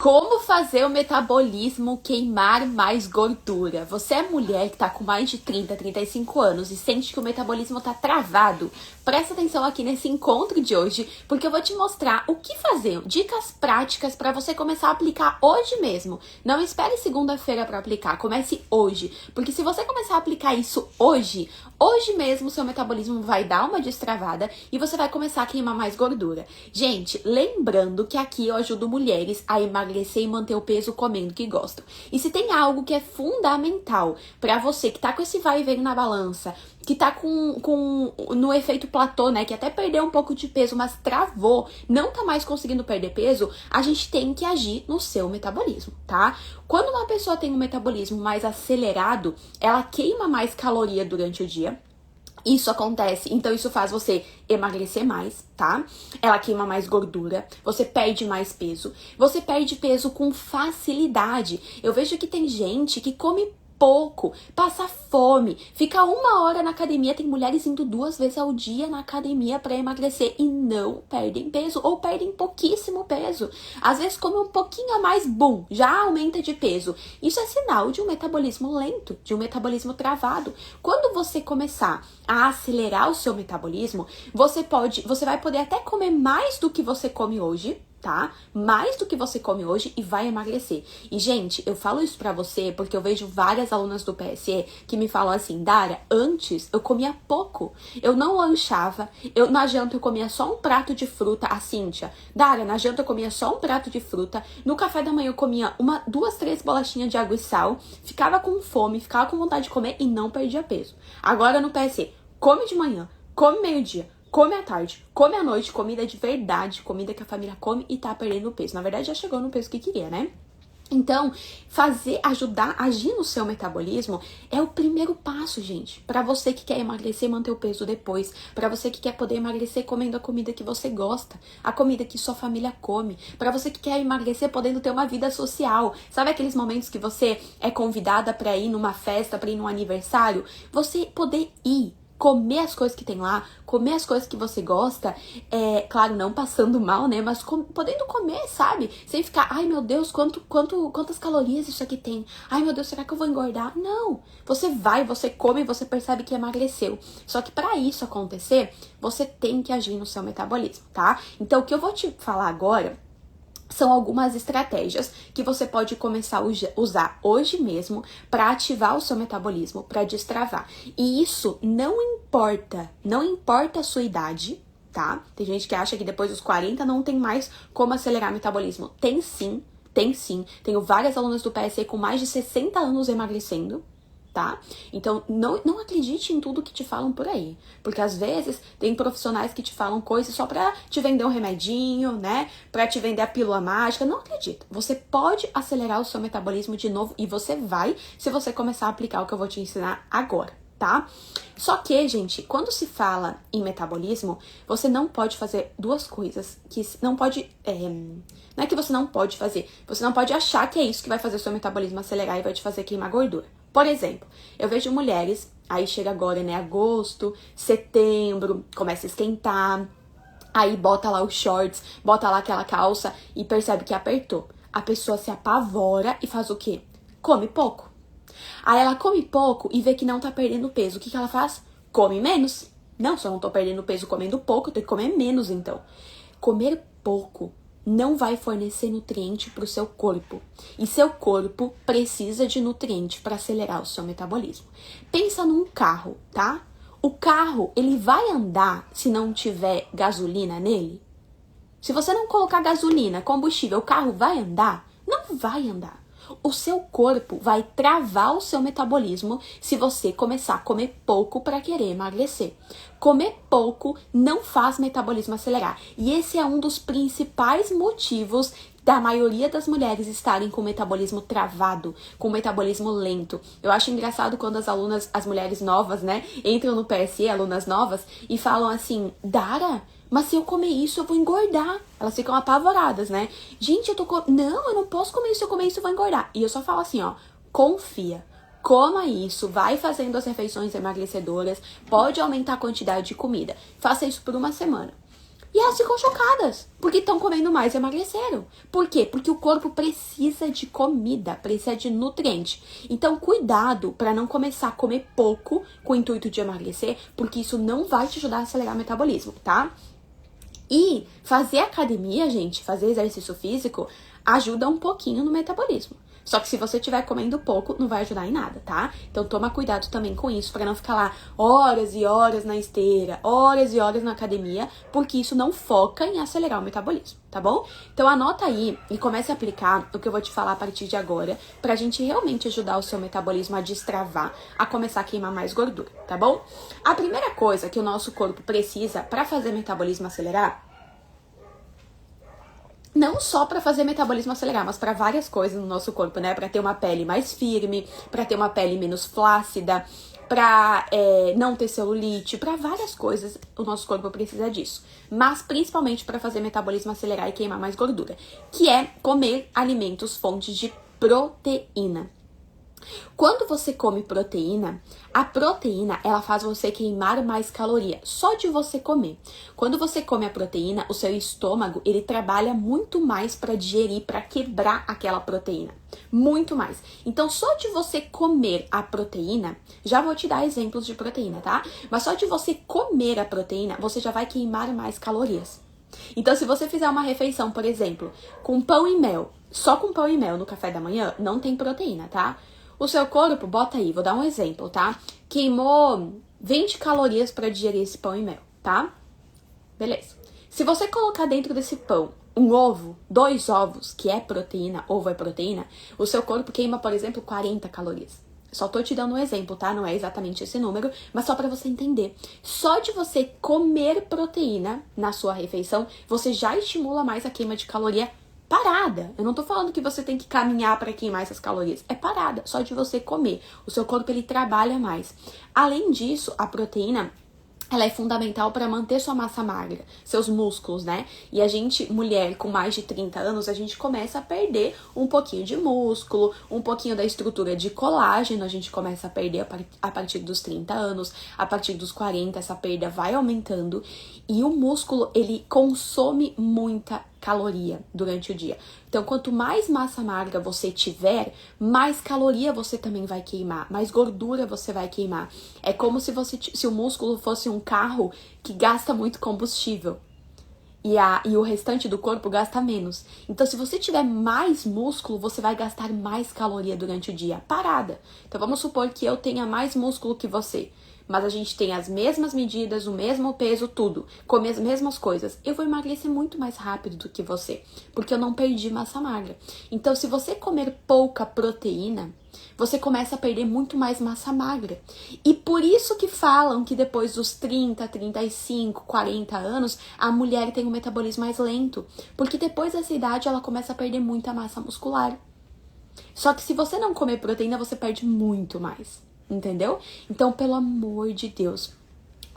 Como fazer o metabolismo queimar mais gordura? Você é mulher que tá com mais de 30, 35 anos e sente que o metabolismo tá travado? Presta atenção aqui nesse encontro de hoje, porque eu vou te mostrar o que fazer, dicas práticas para você começar a aplicar hoje mesmo. Não espere segunda-feira para aplicar, comece hoje, porque se você começar a aplicar isso hoje mesmo seu metabolismo vai dar uma destravada e você vai começar a queimar mais gordura. Gente, lembrando que aqui eu ajudo mulheres a emagrecer e manter o peso comendo o que gostam. E se tem algo que é fundamental para você que tá com esse vai e vem na balança, que tá no efeito platô, né, que até perdeu um pouco de peso, mas travou, não tá mais conseguindo perder peso, a gente tem que agir no seu metabolismo, tá? Quando uma pessoa tem um metabolismo mais acelerado, ela queima mais caloria durante o dia. Isso acontece, então isso faz você emagrecer mais, tá? Ela queima mais gordura, você perde mais peso. Você perde peso com facilidade. Eu vejo que tem gente que come pouco, passa fome, fica 1 hora na academia, tem mulheres indo 2 vezes ao dia na academia para emagrecer e não perdem peso ou perdem pouquíssimo peso. Às vezes come um pouquinho a mais, bum, já aumenta de peso. Isso é sinal de um metabolismo lento, de um metabolismo travado. Quando você começar a acelerar o seu metabolismo, você vai poder até comer mais do que você come hoje, tá? Mais do que você come hoje e vai emagrecer. E, gente, eu falo isso pra você porque eu vejo várias alunas do PSE que me falam assim, Dara, antes eu comia pouco. Eu não lanchava, na janta eu comia só um prato de fruta, a Cíntia. Dara, na janta eu comia só um prato de fruta, no café da manhã eu comia 2, 3 bolachinhas de água e sal, ficava com fome, ficava com vontade de comer e não perdia peso. Agora no PSE, come de manhã, come meio-dia, come à tarde, come à noite, comida de verdade, comida que a família come e tá perdendo peso. Na verdade, já chegou no peso que queria, né? Então, ajudar a agir no seu metabolismo é o primeiro passo, gente. Pra você que quer emagrecer e manter o peso depois. Pra você que quer poder emagrecer comendo a comida que você gosta. A comida que sua família come. Pra você que quer emagrecer podendo ter uma vida social. Sabe aqueles momentos que você é convidada pra ir numa festa, pra ir num aniversário? Você poder ir. Comer as coisas que tem lá, comer as coisas que você gosta, claro, não passando mal, né, mas podendo comer, sabe, sem ficar, ai meu Deus, quantas calorias isso aqui tem, ai meu Deus, será que eu vou engordar? Não, você come e você percebe que emagreceu, só que pra isso acontecer, você tem que agir no seu metabolismo, tá? Então o que eu vou te falar agora são algumas estratégias que você pode começar a usar hoje mesmo para ativar o seu metabolismo, para destravar. E isso não importa a sua idade, tá? Tem gente que acha que depois dos 40 não tem mais como acelerar o metabolismo. Tem sim. Tenho várias alunas do PSE com mais de 60 anos emagrecendo, tá? Então, não acredite em tudo que te falam por aí. Porque às vezes tem profissionais que te falam coisas só pra te vender um remedinho, né? Pra te vender a pílula mágica. Não acredita. Você pode acelerar o seu metabolismo de novo e você vai se você começar a aplicar o que eu vou te ensinar agora, tá? Só que, gente, quando se fala em metabolismo, você não pode fazer 2 coisas que não pode... não é que você não pode fazer. Você não pode achar que é isso que vai fazer o seu metabolismo acelerar e vai te fazer queimar gordura. Por exemplo, eu vejo mulheres, aí chega agora, né, agosto, setembro, começa a esquentar, aí bota lá os shorts, bota lá aquela calça e percebe que apertou. A pessoa se apavora e faz o quê? Come pouco. Aí ela come pouco e vê que não tá perdendo peso. O que ela faz? Come menos. Não, se eu não tô perdendo peso comendo pouco, eu tenho que comer menos então. Comer pouco não vai fornecer nutriente para o seu corpo. E seu corpo precisa de nutriente para acelerar o seu metabolismo. Pensa num carro, tá? O carro, ele vai andar se não tiver gasolina nele? Se você não colocar gasolina, combustível, o carro vai andar? Não vai andar. O seu corpo vai travar o seu metabolismo se você começar a comer pouco para querer emagrecer. Comer pouco não faz metabolismo acelerar. E esse é um dos principais motivos da maioria das mulheres estarem com o metabolismo travado, com o metabolismo lento. Eu acho engraçado quando as mulheres novas, né, entram no PSE, alunas novas, e falam assim, Dara, mas se eu comer isso, eu vou engordar. Elas ficam apavoradas, né? Gente, não, eu não posso comer isso, se eu comer isso, eu vou engordar. E eu só falo assim, ó, confia. Coma isso, vai fazendo as refeições emagrecedoras, pode aumentar a quantidade de comida. Faça isso por 1 semana. E elas ficam chocadas, porque estão comendo mais e emagreceram. Por quê? Porque o corpo precisa de comida, precisa de nutriente. Então, cuidado para não começar a comer pouco com o intuito de emagrecer, porque isso não vai te ajudar a acelerar o metabolismo, tá? E fazer academia, gente, fazer exercício físico, ajuda um pouquinho no metabolismo. Só que se você estiver comendo pouco, não vai ajudar em nada, tá? Então toma cuidado também com isso, pra não ficar lá horas e horas na esteira, horas e horas na academia, porque isso não foca em acelerar o metabolismo, tá bom? Então anota aí e comece a aplicar o que eu vou te falar a partir de agora, pra gente realmente ajudar o seu metabolismo a destravar, a começar a queimar mais gordura, tá bom? A primeira coisa que o nosso corpo precisa pra fazer o metabolismo acelerar, não só para fazer metabolismo acelerar, mas para várias coisas no nosso corpo, né? Para ter uma pele mais firme, para ter uma pele menos flácida, para não ter celulite, para várias coisas o nosso corpo precisa disso. Mas principalmente para fazer metabolismo acelerar e queimar mais gordura, que é comer alimentos fontes de proteína. Quando você come proteína, a proteína, ela faz você queimar mais caloria, só de você comer. Quando você come a proteína, o seu estômago, ele trabalha muito mais para digerir, para quebrar aquela proteína. Muito mais. Então, só de você comer a proteína, já vou te dar exemplos de proteína, tá? Mas só de você comer a proteína, você já vai queimar mais calorias. Então, se você fizer uma refeição, por exemplo, com pão e mel, só com pão e mel no café da manhã, não tem proteína, tá? O seu corpo, bota aí, vou dar um exemplo, tá? Queimou 20 calorias para digerir esse pão e mel, tá? Beleza. Se você colocar dentro desse pão um ovo, 2 ovos, que é proteína, ovo é proteína, o seu corpo queima, por exemplo, 40 calorias. Só tô te dando um exemplo, tá? Não é exatamente esse número, mas só para você entender. Só de você comer proteína na sua refeição, você já estimula mais a queima de caloria parada. Eu não tô falando que você tem que caminhar para queimar essas calorias. É parada, só de você comer. O seu corpo, ele trabalha mais. Além disso, a proteína, ela é fundamental para manter sua massa magra, seus músculos, né? E a gente, mulher com mais de 30 anos, a gente começa a perder um pouquinho de músculo, um pouquinho da estrutura de colágeno, a gente começa a perder a partir dos 30 anos, a partir dos 40, essa perda vai aumentando. E o músculo, ele consome muita caloria durante o dia. Então, quanto mais massa magra você tiver, mais caloria você também vai queimar, mais gordura você vai queimar. É como se o músculo fosse um carro que gasta muito combustível e o restante do corpo gasta menos. Então, se você tiver mais músculo, você vai gastar mais caloria durante o dia, parada. Então, vamos supor que eu tenha mais músculo que você, mas a gente tem as mesmas medidas, o mesmo peso, tudo, come as mesmas coisas. Eu vou emagrecer muito mais rápido do que você, porque eu não perdi massa magra. Então, se você comer pouca proteína, você começa a perder muito mais massa magra. E por isso que falam que depois dos 30, 35, 40 anos, a mulher tem um metabolismo mais lento, porque depois dessa idade ela começa a perder muita massa muscular. Só que se você não comer proteína, você perde muito mais. Entendeu? Então, pelo amor de Deus,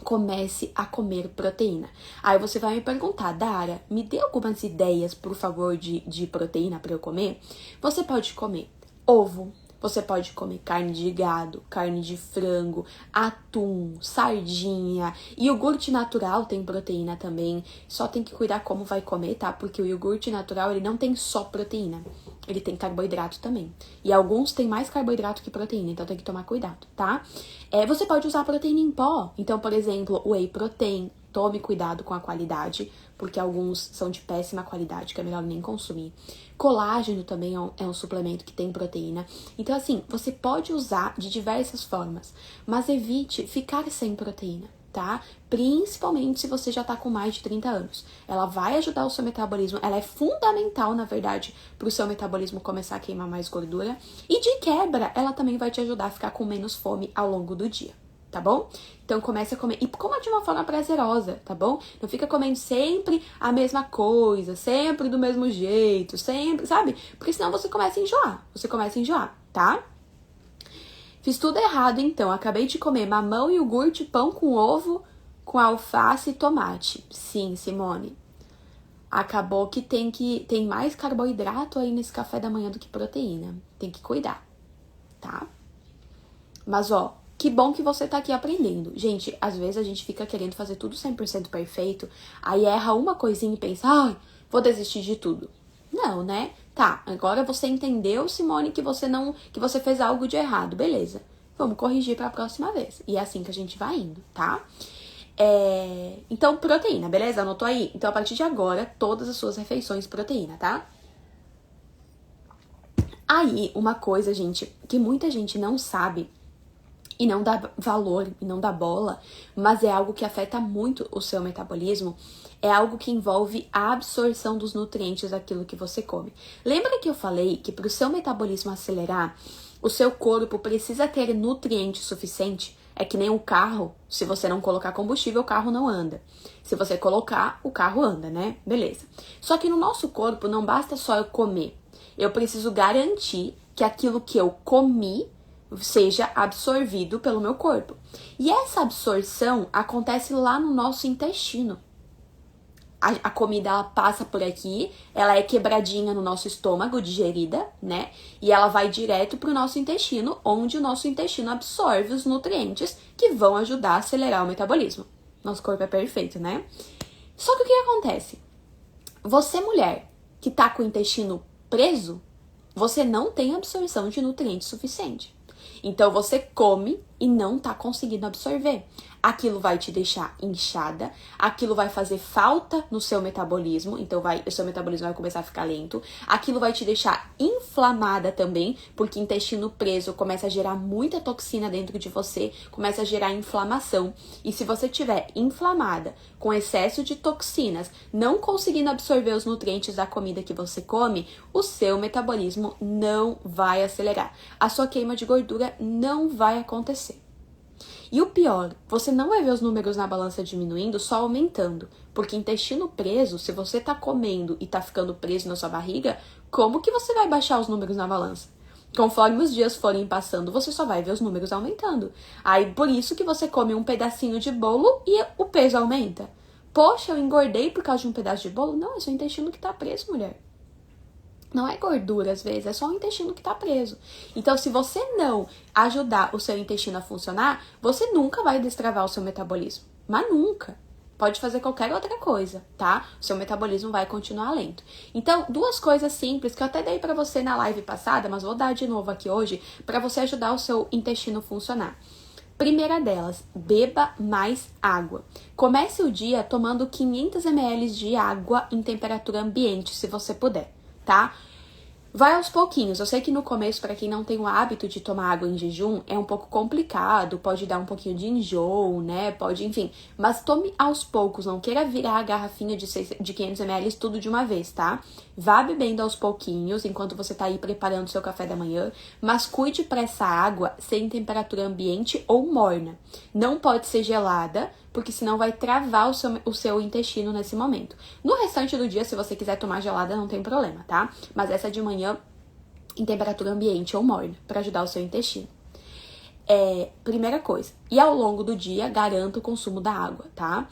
comece a comer proteína. Aí você vai me perguntar, Dara, me dê algumas ideias, por favor, de proteína para eu comer? Você pode comer ovo, você pode comer carne de gado, carne de frango, atum, sardinha, iogurte natural tem proteína também. Só tem que cuidar como vai comer, tá? Porque o iogurte natural, ele não tem só proteína. Ele tem carboidrato também. E alguns têm mais carboidrato que proteína, então tem que tomar cuidado, tá? Você pode usar proteína em pó. Então, por exemplo, whey protein. Tome cuidado com a qualidade, porque alguns são de péssima qualidade, que é melhor nem consumir. Colágeno também é um suplemento que tem proteína. Então, assim, você pode usar de diversas formas, mas evite ficar sem proteína, tá? Principalmente se você já tá com mais de 30 anos. Ela vai ajudar o seu metabolismo, ela é fundamental, na verdade, pro seu metabolismo começar a queimar mais gordura. E de quebra, ela também vai te ajudar a ficar com menos fome ao longo do dia. Tá bom? Então comece a comer, e coma de uma forma prazerosa, tá bom? Não fica comendo sempre a mesma coisa, sempre do mesmo jeito, sempre, sabe? Porque senão você começa a enjoar, tá? Fiz tudo errado então, acabei de comer mamão, iogurte, pão com ovo, com alface e tomate. Sim, Simone. Acabou que tem mais carboidrato aí nesse café da manhã do que proteína. Tem que cuidar, tá? Mas ó, Que bom que você tá aqui aprendendo. Gente, às vezes a gente fica querendo fazer tudo 100% perfeito, aí erra uma coisinha e pensa, ai, vou desistir de tudo. Não, né? Tá, agora você entendeu, Simone, que você fez algo de errado, beleza. Vamos corrigir pra próxima vez. E é assim que a gente vai indo, tá? Então, proteína, beleza? Anotou aí? Então, a partir de agora, todas as suas refeições proteína, tá? Aí, uma coisa, gente, que muita gente não sabe e não dá valor e não dá bola, mas é algo que afeta muito o seu metabolismo, é algo que envolve a absorção dos nutrientes daquilo que você come. Lembra que eu falei que para o seu metabolismo acelerar, o seu corpo precisa ter nutriente suficiente? É que nem o carro, se você não colocar combustível, o carro não anda. Se você colocar, o carro anda, né? Beleza. Só que no nosso corpo não basta só eu comer. Eu preciso garantir que aquilo que eu comi seja absorvido pelo meu corpo. E essa absorção acontece lá no nosso intestino. A comida, ela passa por aqui, ela é quebradinha no nosso estômago, digerida, né? E ela vai direto pro nosso intestino, onde o nosso intestino absorve os nutrientes que vão ajudar a acelerar o metabolismo. Nosso corpo é perfeito, né? Só que o que acontece? Você, mulher, que tá com o intestino preso, você não tem absorção de nutrientes suficiente. Então, você come e não tá conseguindo absorver. Aquilo vai te deixar inchada, aquilo vai fazer falta no seu metabolismo, então o seu metabolismo vai começar a ficar lento. Aquilo vai te deixar inflamada também, porque intestino preso começa a gerar muita toxina dentro de você, começa a gerar inflamação. E se você estiver inflamada, com excesso de toxinas, não conseguindo absorver os nutrientes da comida que você come, o seu metabolismo não vai acelerar. A sua queima de gordura não vai acontecer. E o pior, você não vai ver os números na balança diminuindo, só aumentando. Porque intestino preso, se você tá comendo e tá ficando preso na sua barriga, como que você vai baixar os números na balança? Conforme os dias forem passando, você só vai ver os números aumentando. Aí, por isso que você come um pedacinho de bolo e o peso aumenta. Poxa, eu engordei por causa de um pedaço de bolo? Não, é seu intestino que tá preso, mulher. Não é gordura, às vezes, é só o intestino que tá preso. Então, se você não ajudar o seu intestino a funcionar, você nunca vai destravar o seu metabolismo. Mas nunca. Pode fazer qualquer outra coisa, tá? O seu metabolismo vai continuar lento. Então, duas coisas simples que eu até dei pra você na live passada, mas vou dar de novo aqui hoje, pra você ajudar o seu intestino a funcionar. Primeira delas, beba mais água. Comece o dia tomando 500 ml de água em temperatura ambiente, se você puder, tá? Vai aos pouquinhos. Eu sei que no começo, para quem não tem o hábito de tomar água em jejum, é um pouco complicado, pode dar um pouquinho de enjoo, né? Pode, enfim. Mas tome aos poucos, não queira virar a garrafinha de 500 ml tudo de uma vez, tá? Vá bebendo aos pouquinhos, enquanto você tá aí preparando seu café da manhã, mas cuide para essa água ser em temperatura ambiente ou morna. Não pode ser gelada, porque senão vai travar o seu intestino nesse momento. No restante do dia, se você quiser tomar gelada, não tem problema, tá? Mas essa de manhã, em temperatura ambiente ou morna, para ajudar o seu intestino. Primeira coisa. E ao longo do dia, garanta o consumo da água, tá?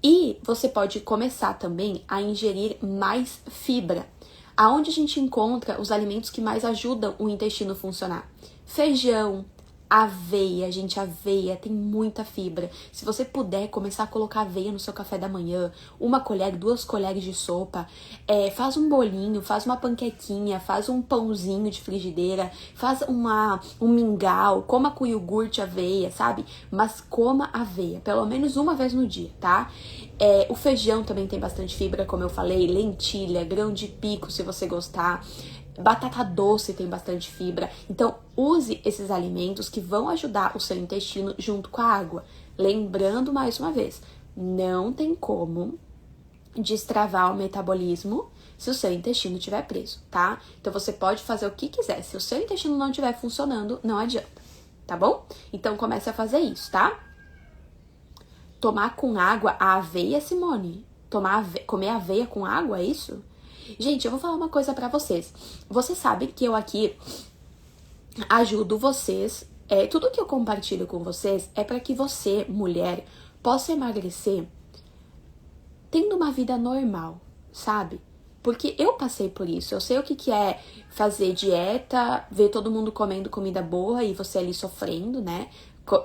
E você pode começar também a ingerir mais fibra. Aonde a gente encontra os alimentos que mais ajudam o intestino a funcionar? Feijão, aveia, gente, aveia tem muita fibra. Se você puder começar a colocar aveia no seu café da manhã, 1 colher, 2 colheres de sopa, faz um bolinho, faz uma panquequinha, faz um pãozinho de frigideira, faz um mingau, coma com iogurte, aveia, sabe? Mas coma aveia, pelo menos uma vez no dia, tá? O feijão também tem bastante fibra, como eu falei, lentilha, grão de pico, se você gostar. Batata doce tem bastante fibra. Então, use esses alimentos que vão ajudar o seu intestino junto com a água. Lembrando, mais uma vez, não tem como destravar o metabolismo se o seu intestino estiver preso, tá? Então, você pode fazer o que quiser. Se o seu intestino não estiver funcionando, não adianta, tá bom? Então, comece a fazer isso, tá? Tomar com água a aveia, Simone? Comer aveia com água, é isso? Gente, eu vou falar uma coisa pra vocês. Vocês sabem que eu aqui ajudo vocês. Tudo que eu compartilho com vocês é pra que você, mulher, possa emagrecer tendo uma vida normal, sabe? Porque eu passei por isso. Eu sei o que é fazer dieta, ver todo mundo comendo comida boa e você ali sofrendo, né?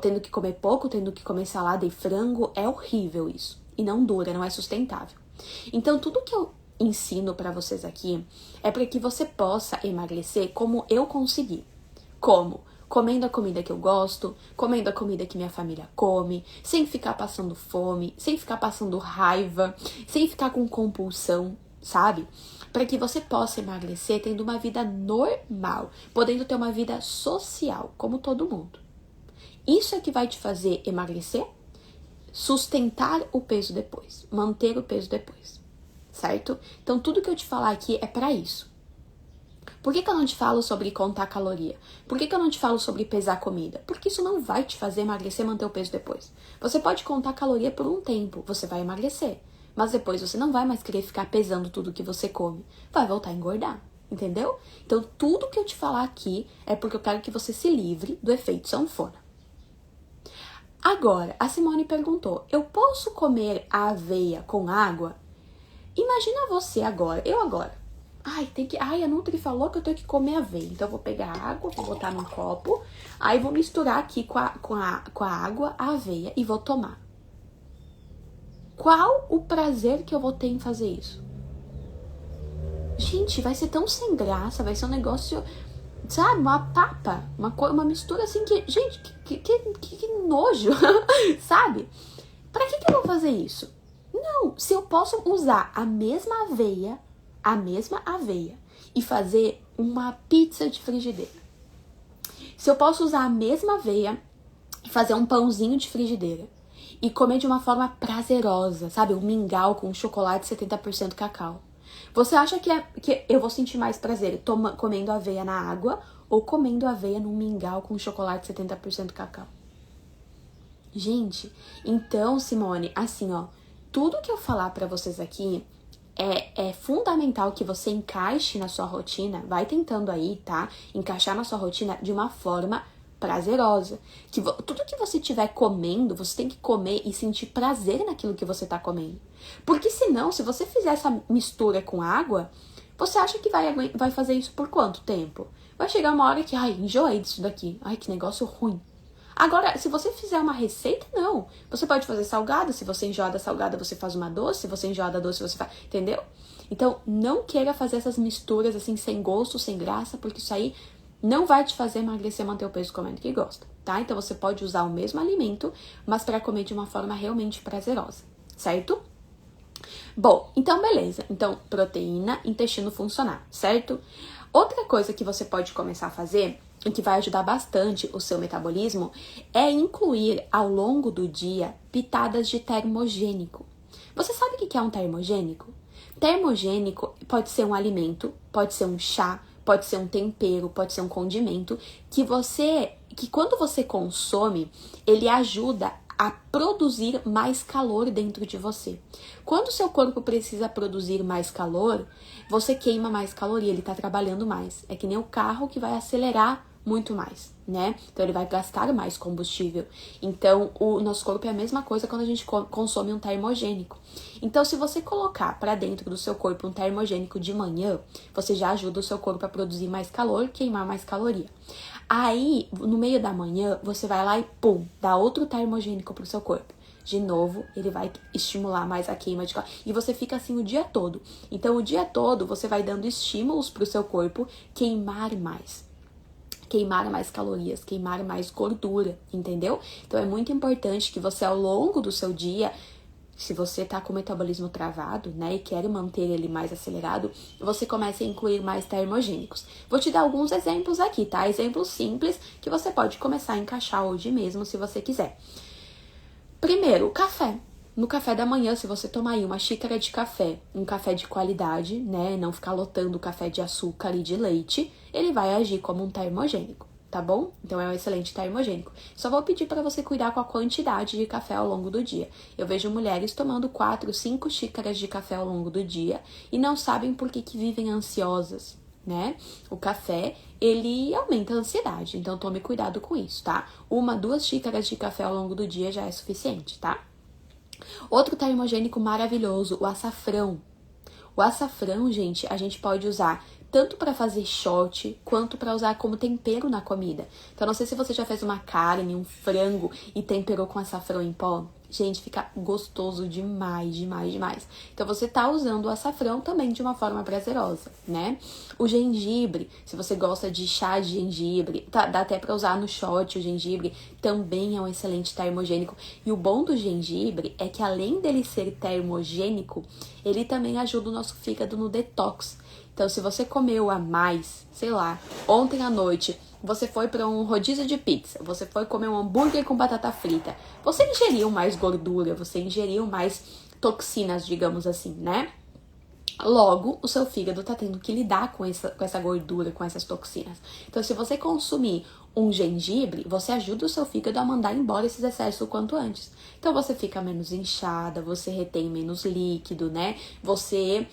tendo que comer pouco, tendo que comer salada e frango, é horrível isso. E não dura, não é sustentável. Então, tudo que eu ensino pra vocês aqui é para que você possa emagrecer como eu consegui. Como? Comendo a comida que eu gosto, comendo a comida que minha família come, sem ficar passando fome, sem ficar passando raiva, sem ficar com compulsão, sabe? Para que você possa emagrecer tendo uma vida normal, podendo ter uma vida social, como todo mundo. Isso é que vai te fazer emagrecer, sustentar o peso depois, manter o peso depois, certo? Então, tudo que eu te falar aqui é para isso. Por que eu não te falo sobre contar caloria? Por que eu não te falo sobre pesar comida? Porque isso não vai te fazer emagrecer e manter o peso depois. Você pode contar caloria por um tempo, você vai emagrecer. Mas depois você não vai mais querer ficar pesando tudo que você come. Vai voltar a engordar, entendeu? Então tudo que eu te falar aqui é porque eu quero que você se livre do efeito sanfona. Agora, a Simone perguntou, eu posso comer a aveia com água? Imagina você agora, eu agora. A Nutri falou que eu tenho que comer aveia. Então eu vou pegar a água, vou botar num copo, aí vou misturar aqui com a água a aveia e vou tomar. Qual o prazer que eu vou ter em fazer isso? Gente, vai ser tão sem graça, vai ser um negócio, sabe, uma papa, uma mistura assim que, gente, que nojo, sabe? Pra que eu vou fazer isso? Não, se eu posso usar a mesma aveia e fazer uma pizza de frigideira. Se eu posso usar a mesma aveia e fazer um pãozinho de frigideira e comer de uma forma prazerosa, sabe? Um mingau com chocolate 70% cacau. Você acha que eu vou sentir mais prazer comendo aveia na água ou comendo aveia num mingau com chocolate 70% cacau? Gente, então, Simone, assim, ó, tudo que eu falar pra vocês aqui é fundamental que você encaixe na sua rotina, vai tentando aí, tá? Encaixar na sua rotina de uma forma prazerosa. Tudo que você estiver comendo, você tem que comer e sentir prazer naquilo que você tá comendo. Porque senão, se você fizer essa mistura com água, você acha que vai fazer isso por quanto tempo? Vai chegar uma hora que, enjoei disso daqui. Que negócio ruim. Agora, se você fizer uma receita, não. Você pode fazer salgada, se você enjoar da salgada, você faz uma doce, se você enjoar da doce, você faz... Entendeu? Então, não queira fazer essas misturas assim, sem gosto, sem graça, porque isso aí não vai te fazer emagrecer e manter o peso comendo que gosta, tá? Então, você pode usar o mesmo alimento, mas para comer de uma forma realmente prazerosa, certo? Bom, então beleza. Então, proteína, intestino funcionar, certo? Outra coisa que você pode começar a fazer e que vai ajudar bastante o seu metabolismo é incluir ao longo do dia pitadas de termogênico. Você sabe o que é um termogênico? Termogênico pode ser um alimento, pode ser um chá, pode ser um tempero, pode ser um condimento que quando você consome, ele ajuda a produzir mais calor dentro de você. Quando o seu corpo precisa produzir mais calor, você queima mais caloria, ele tá trabalhando mais. É que nem o carro que vai acelerar muito mais, né? Então ele vai gastar mais combustível. Então o nosso corpo é a mesma coisa quando a gente consome um termogênico. Então se você colocar para dentro do seu corpo um termogênico de manhã, você já ajuda o seu corpo a produzir mais calor, queimar mais caloria. Aí, no meio da manhã, você vai lá e pum, dá outro termogênico pro seu corpo. De novo, ele vai estimular mais a queima de caloria. E você fica assim o dia todo. Então, o dia todo, você vai dando estímulos pro seu corpo queimar mais calorias, queimar mais gordura, entendeu? Então é muito importante que você ao longo do seu dia, se você tá com o metabolismo travado, né, e quer manter ele mais acelerado, você comece a incluir mais termogênicos. Vou te dar alguns exemplos aqui, tá? Exemplos simples que você pode começar a encaixar hoje mesmo, se você quiser. Primeiro, o café. No café da manhã, se você tomar aí uma xícara de café, um café de qualidade, né, não ficar lotando o café de açúcar e de leite, ele vai agir como um termogênico, tá bom? Então é um excelente termogênico. Só vou pedir para você cuidar com a quantidade de café ao longo do dia. Eu vejo mulheres tomando 4, 5 xícaras de café ao longo do dia e não sabem por que vivem ansiosas, né? O café, ele aumenta a ansiedade, então tome cuidado com isso, tá? 1, 2 xícaras de café ao longo do dia já é suficiente, tá? Outro termogênico maravilhoso, o açafrão. O açafrão, gente, a gente pode usar tanto para fazer shot, quanto para usar como tempero na comida. Então, não sei se você já fez uma carne, um frango e temperou com açafrão em pó. Gente, fica gostoso demais, demais, demais. Então, você tá usando o açafrão também de uma forma prazerosa, né? O gengibre, se você gosta de chá de gengibre, dá até pra usar no shot o gengibre, também é um excelente termogênico. E o bom do gengibre é que além dele ser termogênico, ele também ajuda o nosso fígado no detox. Então, se você comeu a mais, sei lá, ontem à noite, você foi para um rodízio de pizza, você foi comer um hambúrguer com batata frita, você ingeriu mais gordura, você ingeriu mais toxinas, digamos assim, né? Logo, o seu fígado tá tendo que lidar com essa gordura, com essas toxinas. Então, se você consumir um gengibre, você ajuda o seu fígado a mandar embora esses excessos o quanto antes. Então, você fica menos inchada, você retém menos líquido, né? Você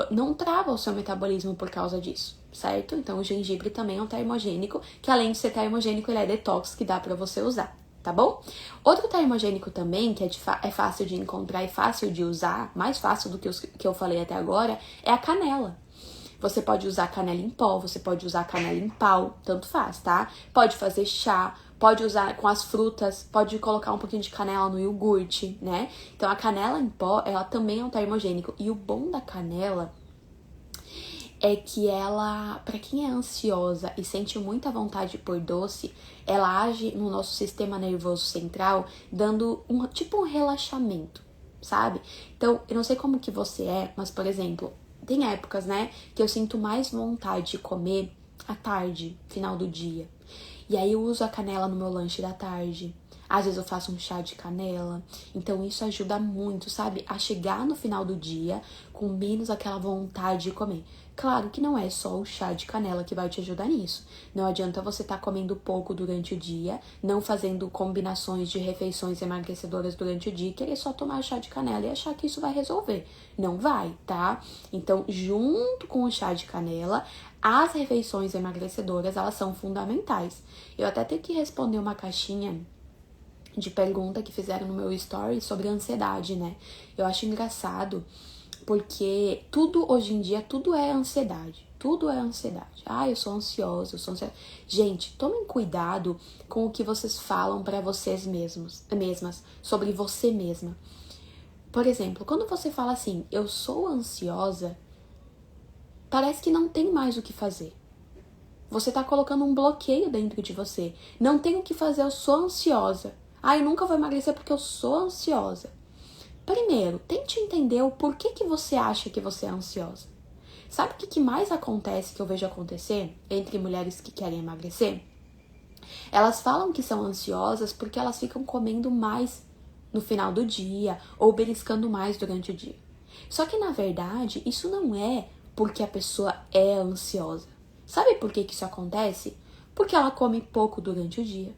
não trava o seu metabolismo por causa disso, certo? Então, o gengibre também é um termogênico, que além de ser termogênico, ele é detox, que dá pra você usar, tá bom? Outro termogênico também, que é fácil de encontrar e fácil de usar, mais fácil do que os que eu falei até agora, é a canela. Você pode usar canela em pó, você pode usar canela em pau, tanto faz, tá? Pode fazer chá, pode usar com as frutas, pode colocar um pouquinho de canela no iogurte, né? Então, a canela em pó, ela também é um termogênico. E o bom da canela é que ela, pra quem é ansiosa e sente muita vontade por doce, ela age no nosso sistema nervoso central, dando um relaxamento, sabe? Então, eu não sei como que você é, mas, por exemplo, tem épocas, né, que eu sinto mais vontade de comer à tarde, final do dia. E aí eu uso a canela no meu lanche da tarde. Às vezes eu faço um chá de canela. Então isso ajuda muito, sabe? A chegar no final do dia com menos aquela vontade de comer. Claro que não é só o chá de canela que vai te ajudar nisso. Não adianta você estar comendo pouco durante o dia, não fazendo combinações de refeições emagrecedoras durante o dia e querer só tomar chá de canela e achar que isso vai resolver. Não vai, tá? Então, junto com o chá de canela, as refeições emagrecedoras, elas são fundamentais. Eu até tenho que responder uma caixinha de pergunta que fizeram no meu story sobre ansiedade, né? Eu acho engraçado porque tudo hoje em dia, tudo é ansiedade. Tudo é ansiedade. Ah, eu sou ansiosa, eu sou ansiosa. Gente, tomem cuidado com o que vocês falam pra vocês mesmas, sobre você mesma. Por exemplo, quando você fala assim, eu sou ansiosa, parece que não tem mais o que fazer. Você tá colocando um bloqueio dentro de você. Não tem o que fazer, eu sou ansiosa. Ah, eu nunca vou emagrecer porque eu sou ansiosa. Primeiro, tente entender o porquê que você acha que você é ansiosa. Sabe o que mais acontece, que eu vejo acontecer entre mulheres que querem emagrecer? Elas falam que são ansiosas porque elas ficam comendo mais no final do dia ou beliscando mais durante o dia. Só que, na verdade, isso não é porque a pessoa é ansiosa. Sabe por que isso acontece? Porque ela come pouco durante o dia.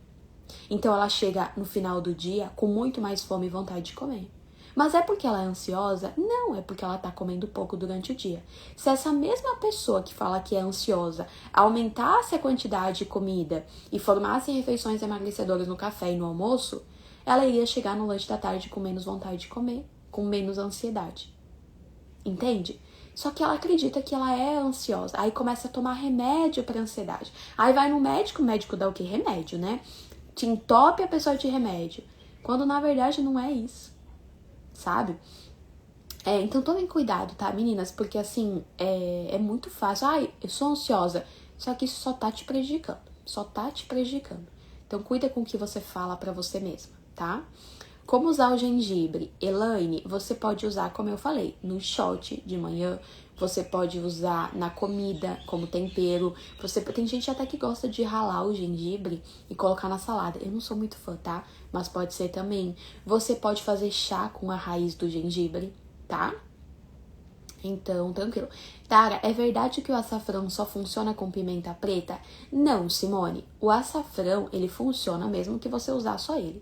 Então ela chega no final do dia com muito mais fome e vontade de comer. Mas é porque ela é ansiosa? Não, é porque ela tá comendo pouco durante o dia. Se essa mesma pessoa que fala que é ansiosa aumentasse a quantidade de comida e formasse refeições emagrecedoras no café e no almoço, ela iria chegar no lanche da tarde com menos vontade de comer, com menos ansiedade. Entende? Só que ela acredita que ela é ansiosa. Aí começa a tomar remédio para ansiedade. Aí vai no médico, o médico dá o quê? Remédio, né? Te entope a pessoa de remédio. Quando na verdade não é isso. Sabe? Então tomem cuidado, tá, meninas? Porque assim, é muito fácil. Ai, eu sou ansiosa. Só que isso só tá te prejudicando. Só tá te prejudicando. Então cuida com o que você fala pra você mesma, tá? Como usar o gengibre? Elaine, você pode usar, como eu falei, no shot de manhã. Você pode usar na comida como tempero. Tem gente até que gosta de ralar o gengibre e colocar na salada. Eu não sou muito fã, tá? Mas pode ser também. Você pode fazer chá com a raiz do gengibre, tá? Então, tranquilo. Tara, é verdade que o açafrão só funciona com pimenta preta? Não, Simone. O açafrão, ele funciona mesmo que você usar só ele.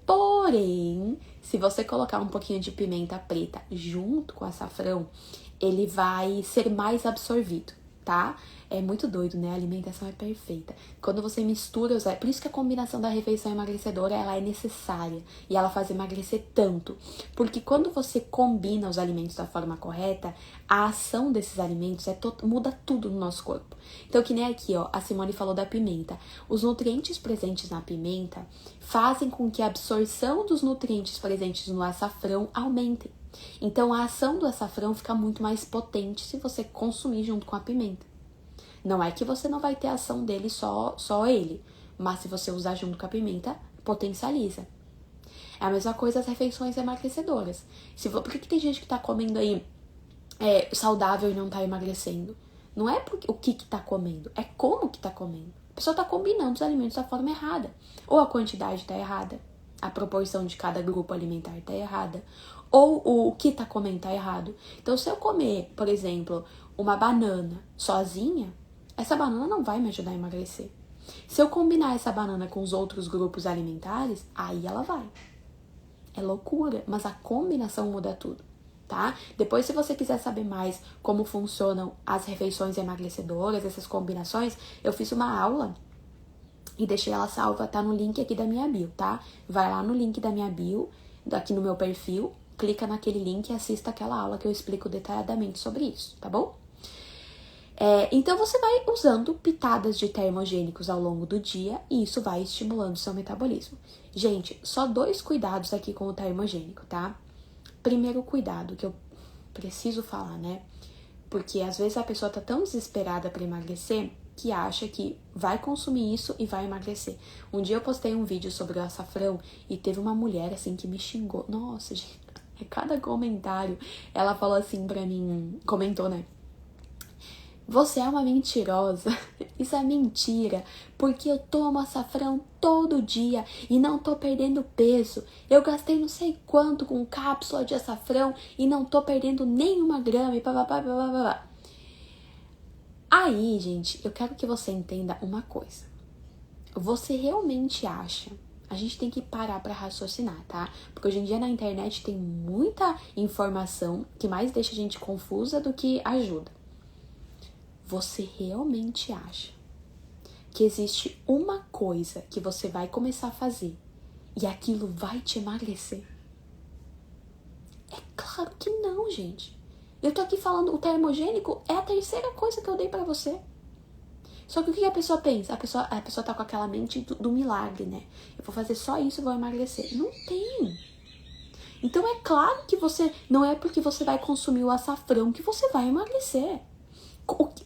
Porém, se você colocar um pouquinho de pimenta preta junto com açafrão, ele vai ser mais absorvido. tá? É muito doido, né? A alimentação é perfeita. Quando você mistura os... Por isso que a combinação da refeição emagrecedora, ela é necessária. E ela faz emagrecer tanto. Porque quando você combina os alimentos da forma correta, a ação desses alimentos muda tudo no nosso corpo. Então, que nem aqui, ó, a Simone falou da pimenta. Os nutrientes presentes na pimenta fazem com que a absorção dos nutrientes presentes no açafrão aumentem. Então, a ação do açafrão fica muito mais potente se você consumir junto com a pimenta. Não é que você não vai ter a ação dele só ele, mas se você usar junto com a pimenta, potencializa. É a mesma coisa as refeições emagrecedoras. Por que tem gente que tá comendo aí saudável e não tá emagrecendo? Não é o que tá comendo, é como que tá comendo. A pessoa tá combinando os alimentos da forma errada. Ou a quantidade tá errada, a proporção de cada grupo alimentar tá errada, ou o que tá comendo tá errado. Então, se eu comer, por exemplo, uma banana sozinha, essa banana não vai me ajudar a emagrecer. Se eu combinar essa banana com os outros grupos alimentares, aí ela vai. É loucura, mas a combinação muda tudo, tá? Depois, se você quiser saber mais como funcionam as refeições emagrecedoras, essas combinações, eu fiz uma aula e deixei ela salva, tá no link aqui da minha bio, tá? Vai lá no link da minha bio, aqui no meu perfil, clica naquele link e assista aquela aula que eu explico detalhadamente sobre isso, tá bom? Então, você vai usando pitadas de termogênicos ao longo do dia e isso vai estimulando o seu metabolismo. Gente, só 2 cuidados aqui com o termogênico, tá? Primeiro cuidado que eu preciso falar, né? Porque às vezes a pessoa tá tão desesperada para emagrecer que acha que vai consumir isso e vai emagrecer. Um dia eu postei um vídeo sobre o açafrão e teve uma mulher assim que me xingou. Nossa, gente, cada comentário ela falou assim pra mim, comentou, né? Você é uma mentirosa, isso é mentira, porque eu tomo açafrão todo dia e não tô perdendo peso. Eu gastei não sei quanto com cápsula de açafrão e não tô perdendo nenhuma grama e papapá. Aí, gente, eu quero que você entenda uma coisa. Você realmente acha... A gente tem que parar pra raciocinar, tá? Porque hoje em dia na internet tem muita informação que mais deixa a gente confusa do que ajuda. Você realmente acha que existe uma coisa que você vai começar a fazer e aquilo vai te emagrecer? É claro que não, gente. Eu tô aqui falando, o termogênico é a terceira coisa que eu dei pra você. Só que o que a pessoa pensa? A pessoa tá com aquela mente do milagre, né? Eu vou fazer só isso e vou emagrecer. Não tem. Então é claro que não é porque você vai consumir o açafrão que você vai emagrecer.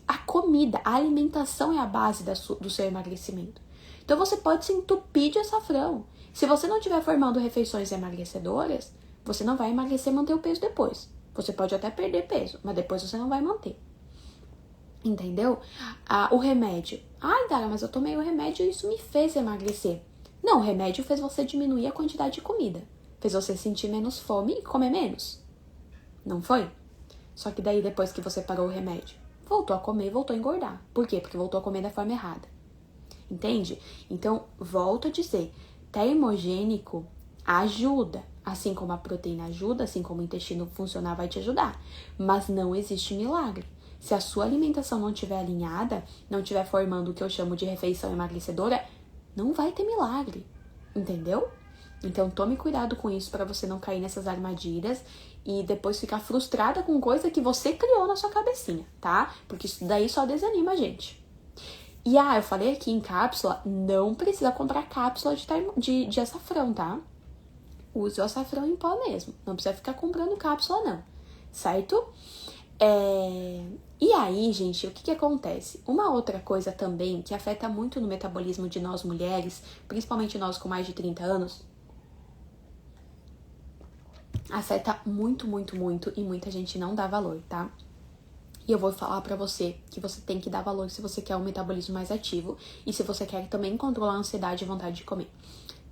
A comida, a alimentação é a base do seu emagrecimento. Então você pode se entupir de açafrão. Se você não estiver formando refeições emagrecedoras, você não vai emagrecer e manter o peso depois. Você pode até perder peso, mas depois você não vai manter. Entendeu? O remédio. Ai, Dara, mas eu tomei o remédio e isso me fez emagrecer. Não, o remédio fez você diminuir a quantidade de comida. Fez você sentir menos fome e comer menos. Não foi? Só que daí, depois que você parou o remédio, voltou a comer e voltou a engordar. Por quê? Porque voltou a comer da forma errada. Entende? Então, volto a dizer, termogênico ajuda. Assim como a proteína ajuda, assim como o intestino funcionar vai te ajudar. Mas não existe milagre. Se a sua alimentação não estiver alinhada, não estiver formando o que eu chamo de refeição emagrecedora, não vai ter milagre. Entendeu? Então, tome cuidado com isso para você não cair nessas armadilhas e depois ficar frustrada com coisa que você criou na sua cabecinha, tá? Porque isso daí só desanima a gente. E eu falei aqui em cápsula, não precisa comprar cápsula de açafrão, tá? Use o açafrão em pó mesmo. Não precisa ficar comprando cápsula, não. Certo? E aí, gente, o que acontece? Uma outra coisa também que afeta muito no metabolismo de nós mulheres, principalmente nós com mais de 30 anos, afeta muito, muito, muito e muita gente não dá valor, tá? E eu vou falar pra você que você tem que dar valor se você quer um metabolismo mais ativo e se você quer também controlar a ansiedade e a vontade de comer.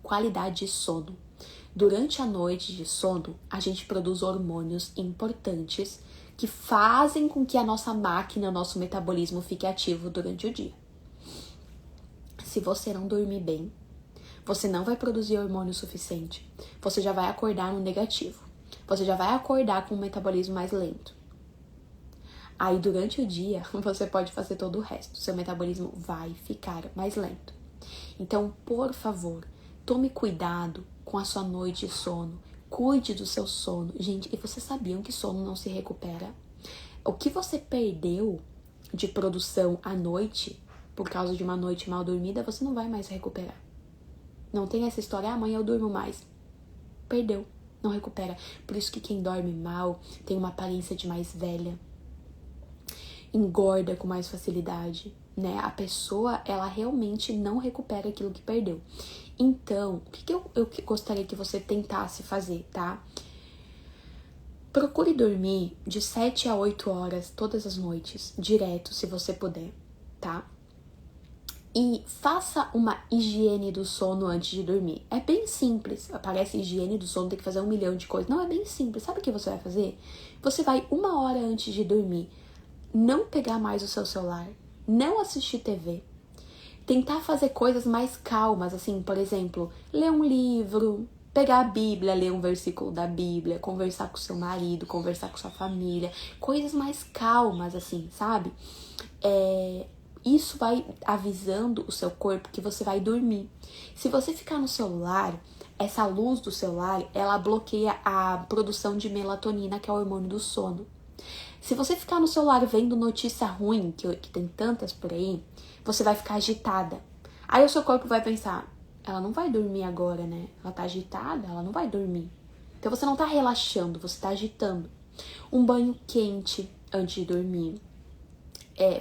Qualidade de sono. Durante a noite de sono, a gente produz hormônios importantes que fazem com que a nossa máquina, nosso metabolismo fique ativo durante o dia. Se você não dormir bem, você não vai produzir hormônio suficiente. Você já vai acordar no negativo. Você já vai acordar com um metabolismo mais lento. Aí, durante o dia, você pode fazer todo o resto. Seu metabolismo vai ficar mais lento. Então, por favor, tome cuidado com a sua noite de sono. Cuide do seu sono. Gente, e vocês sabiam que sono não se recupera? O que você perdeu de produção à noite, por causa de uma noite mal dormida, você não vai mais recuperar. Não tem essa história, amanhã eu durmo mais. Perdeu, não recupera. Por isso que quem dorme mal tem uma aparência de mais velha. Engorda com mais facilidade, né? A pessoa, ela realmente não recupera aquilo que perdeu. Então, o que eu gostaria que você tentasse fazer, tá? Procure dormir de 7 a 8 horas todas as noites, direto, se você puder, tá? E faça uma higiene do sono antes de dormir. É bem simples. Parece higiene do sono, tem que fazer 1 milhão de coisas. Não, é bem simples. Sabe o que você vai fazer? Você vai 1 hora antes de dormir não pegar mais o seu celular, não assistir TV, tentar fazer coisas mais calmas, assim, por exemplo, ler um livro, pegar a Bíblia, ler um versículo da Bíblia, conversar com seu marido, conversar com sua família, coisas mais calmas, assim, sabe? Isso vai avisando o seu corpo que você vai dormir. Se você ficar no celular, essa luz do celular, ela bloqueia a produção de melatonina, que é o hormônio do sono. Se você ficar no celular vendo notícia ruim, que tem tantas por aí, você vai ficar agitada. Aí o seu corpo vai pensar, ela não vai dormir agora, né? Ela tá agitada, ela não vai dormir. Então você não tá relaxando, você tá agitando. Um banho quente antes de dormir.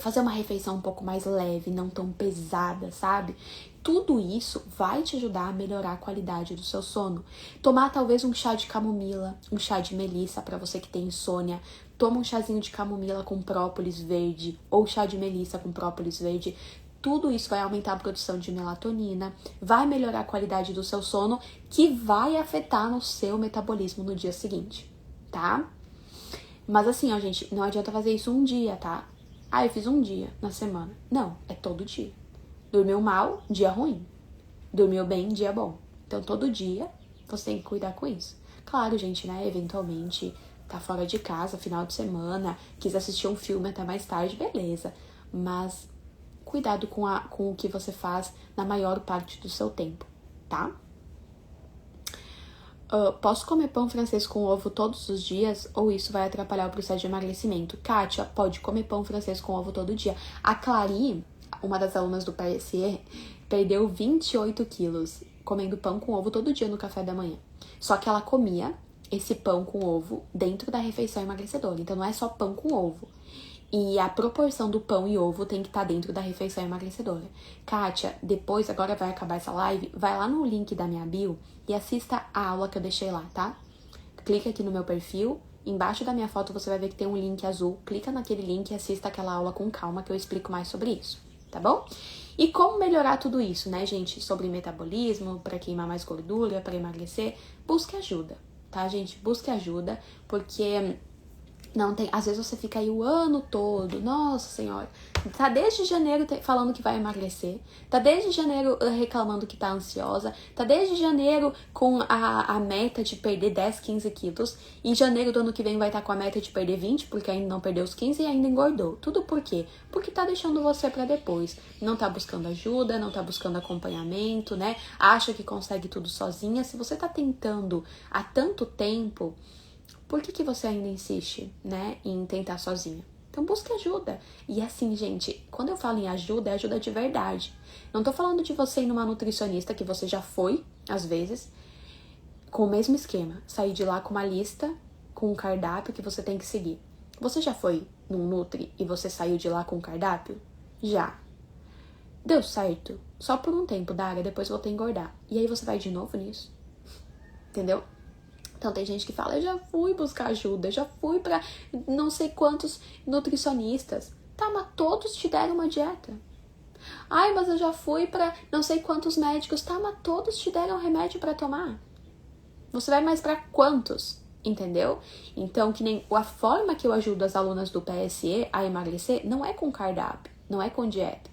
Fazer uma refeição um pouco mais leve, não tão pesada, sabe? Tudo isso vai te ajudar a melhorar a qualidade do seu sono. Tomar talvez um chá de camomila, um chá de melissa para você que tem insônia. Toma um chazinho de camomila com própolis verde ou chá de melissa com própolis verde. Tudo isso vai aumentar a produção de melatonina, vai melhorar a qualidade do seu sono, que vai afetar no seu metabolismo no dia seguinte, tá? Mas assim, ó, gente, não adianta fazer isso um dia, tá? Ah, eu fiz um dia na semana. Não, é todo dia. Dormiu mal, dia ruim. Dormiu bem, dia bom. Então, todo dia, você tem que cuidar com isso. Claro, gente, né? Eventualmente, tá fora de casa, final de semana, quis assistir um filme até mais tarde, beleza. Mas, cuidado com o que você faz na maior parte do seu tempo, tá? Posso comer pão francês com ovo todos os dias ou isso vai atrapalhar o processo de emagrecimento? Kátia, pode comer pão francês com ovo todo dia. A Clary, uma das alunas do PSE, perdeu 28 quilos comendo pão com ovo todo dia no café da manhã. Só que ela comia esse pão com ovo dentro da refeição emagrecedora. Então não é só pão com ovo. E a proporção do pão e ovo tem que estar dentro da refeição emagrecedora. Kátia, depois, agora vai acabar essa live, vai lá no link da minha bio e assista a aula que eu deixei lá, tá? Clica aqui no meu perfil, embaixo da minha foto você vai ver que tem um link azul. Clica naquele link e assista aquela aula com calma que eu explico mais sobre isso, tá bom? E como melhorar tudo isso, né, gente? Sobre metabolismo, para queimar mais gordura, para emagrecer, busque ajuda, tá, gente? Busque ajuda, porque não tem, às vezes você fica aí o ano todo, nossa senhora, tá desde janeiro falando que vai emagrecer, tá desde janeiro reclamando que tá ansiosa, tá desde janeiro com a meta de perder 10, 15 quilos, e em janeiro do ano que vem vai estar com a meta de perder 20, porque ainda não perdeu os 15 e ainda engordou. Tudo por quê? Porque tá deixando você pra depois, não tá buscando ajuda, não tá buscando acompanhamento, né? Acha que consegue tudo sozinha. Se você tá tentando há tanto tempo, por que você ainda insiste, né, em tentar sozinha? Então busque ajuda. E assim, gente, quando eu falo em ajuda, é ajuda de verdade. Não tô falando de você ir numa nutricionista que você já foi, às vezes, com o mesmo esquema. Sair de lá com uma lista, com um cardápio que você tem que seguir. Você já foi num Nutri e você saiu de lá com um cardápio? Já. Deu certo? Só por um tempo, Dara, depois voltei a engordar. E aí você vai de novo nisso? Entendeu? Então tem gente que fala, eu já fui buscar ajuda, eu já fui pra não sei quantos nutricionistas. Tá, mas todos te deram uma dieta. Ai, mas eu já fui pra não sei quantos médicos. Tá, mas todos te deram remédio pra tomar. Você vai mais pra quantos? Entendeu? Então, que nem a forma que eu ajudo as alunas do PSE a emagrecer não é com cardápio, não é com dieta.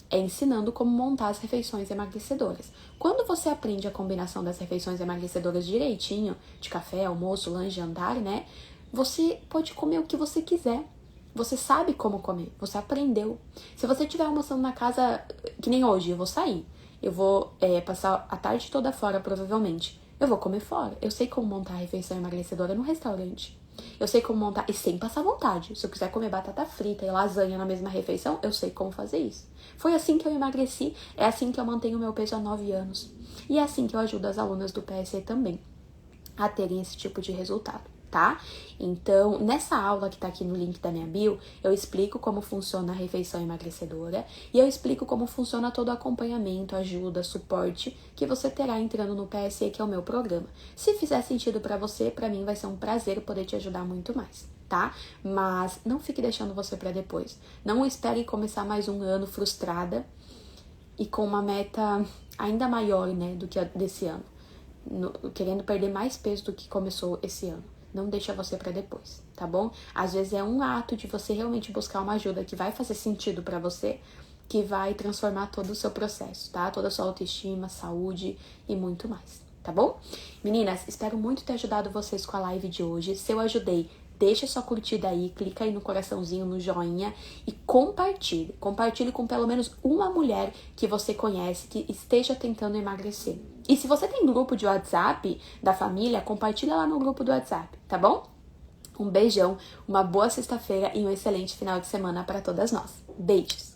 É ensinando como montar as refeições emagrecedoras. Quando você aprende a combinação das refeições emagrecedoras direitinho, de café, almoço, lanche, jantar, né? Você pode comer o que você quiser. Você sabe como comer, você aprendeu. Se você estiver almoçando na casa, que nem hoje, eu vou sair. Eu vou passar a tarde toda fora, provavelmente. Eu vou comer fora. Eu sei como montar a refeição emagrecedora no restaurante. Eu sei como montar, e sem passar vontade. Se eu quiser comer batata frita e lasanha na mesma refeição, eu sei como fazer isso. Foi assim que eu emagreci, é assim que eu mantenho o meu peso há 9 anos. E é assim que eu ajudo as alunas do PSE também a terem esse tipo de resultado, tá? Então, nessa aula que tá aqui no link da minha bio, eu explico como funciona a refeição emagrecedora e eu explico como funciona todo o acompanhamento, ajuda, suporte que você terá entrando no PSE, que é o meu programa. Se fizer sentido pra você, pra mim vai ser um prazer poder te ajudar muito mais, tá? Mas não fique deixando você pra depois. Não espere começar mais um ano frustrada e com uma meta ainda maior, né, do que a desse ano. Querendo perder mais peso do que começou esse ano. Não deixa você pra depois, tá bom? Às vezes é um ato de você realmente buscar uma ajuda que vai fazer sentido pra você, que vai transformar todo o seu processo, tá? Toda a sua autoestima, saúde e muito mais, tá bom? Meninas, espero muito ter ajudado vocês com a live de hoje. Se eu ajudei, deixa sua curtida aí, clica aí no coraçãozinho, no joinha e compartilhe. Compartilhe com pelo menos uma mulher que você conhece que esteja tentando emagrecer. E se você tem grupo de WhatsApp da família, compartilha lá no grupo do WhatsApp, tá bom? Um beijão, uma boa sexta-feira e um excelente final de semana para todas nós. Beijos!